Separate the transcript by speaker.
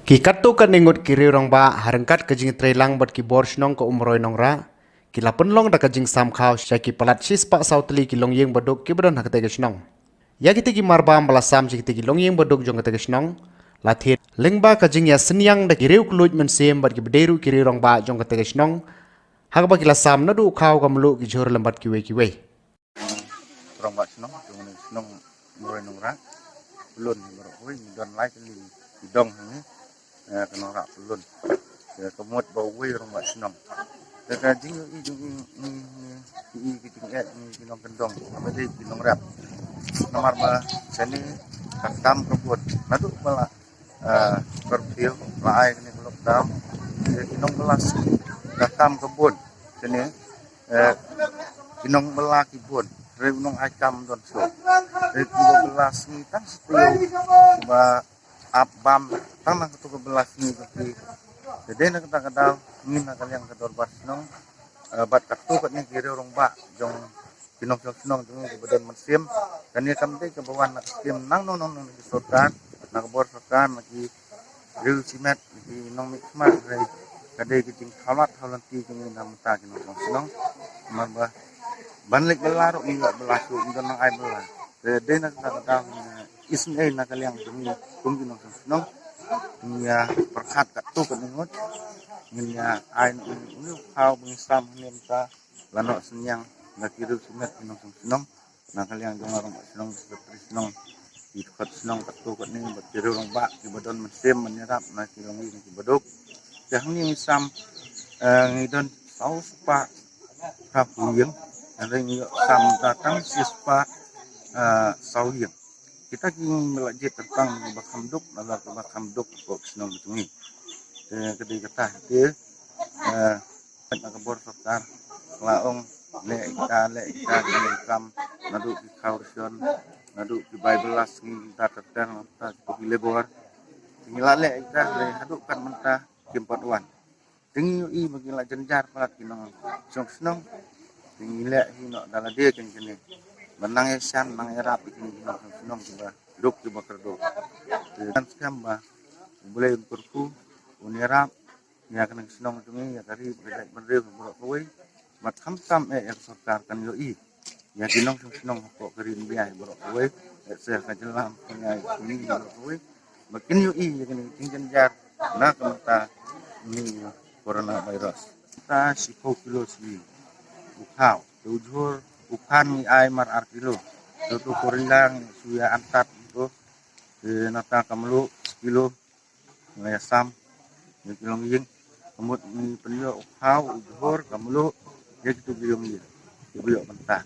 Speaker 1: Ki katu kan ningut kiri rong ba harengkat kejing trelang bat ki bor shnong ko umroi nong ra. Ki lapun long da kejing sam khaw sya ki palat sis pa sautli ki long yeng baduk ki badon hakte ke shnong. Ya kiti ki marba ambala sam si kiti ki long yeng baduk jong kate ke shnong. Lathir lengba kejing ya senyang da ki riu kluj men sem bat ki bederu kiri rong ba jong kate ke shnong. Hak ba ki la sam nadu khaw kamlu ki jor lembat ki we.
Speaker 2: Rong bak senong jong senong mulai nongrak belum beroi don lai kali dong ni kena rak belum kemut bau we rong bak senong dekat jing i jong i kiting ni kinong kendong apa dia kinong rap nomor ba sini kakam kebut nadu bala berpil lai ni belum dam kinong belas kakam kebun sini kinong belah kibun renung akam don so. Belas ni tan sepuluh ba abam tanah ketu belas ni tapi jadi nak kata ni nak yang kedor bas nong bat katu kat ni kira orang ba jong pinong senong jong di badan mesim dan ni kamde ke bawah nak sim nang nong di sokan nak bor sokan lagi riu simet di nong mikmat dari kadai kiting halat ti kini nam ta kinong senong mamba banlik belarok ni belasu dan nang ai belar de nak kata isne nak kaliang demi kumbi nong senong nya perkat kat tu kat ningut nya ai ni hau mengisam nemta lanok senyang nak kiru sumet nong senong nak kaliang jong orang senong seperti senong di kat senong kat tu kat ni berkiru orang bak di badan mesim menyerap nak kirong ni baduk yang ni misam ngidon saus pak kapuyeng ada yang sam datang sispa sauyeng kita ingin belajar tentang bakam duk adalah bakam duk kok senang betul ni kedai kata dia nak bor fakar laong le ika kam nadu di kausion nadu di bible ni kita tertang kita pilih bor tinggal le ika le haduk kan mentah jempat wan tinggi i bagi la jenjar palat kinong senang tinggi hino dalam dia kini menang esan nang erap ini senong juga duk juga kerdo dan skamba boleh unturku unirap ya kena senong tungi ya kari bedai berdeu berok kowe mat kam yang sarkar kan yo i ya kinong senong kok kerin biai berok kowe saya kajelam punya ini berok kowe makin yo i ya kena tingjan jar na kemata ini coronavirus kita siko kilo si ukau tujur ukan mi ai mar arkilo tu kurilang suya antat itu nata kamlu kilo ngasam ni kilong ying kemut ni penyo ukau ujur kamlu ya gitu bilong ya bilong mentah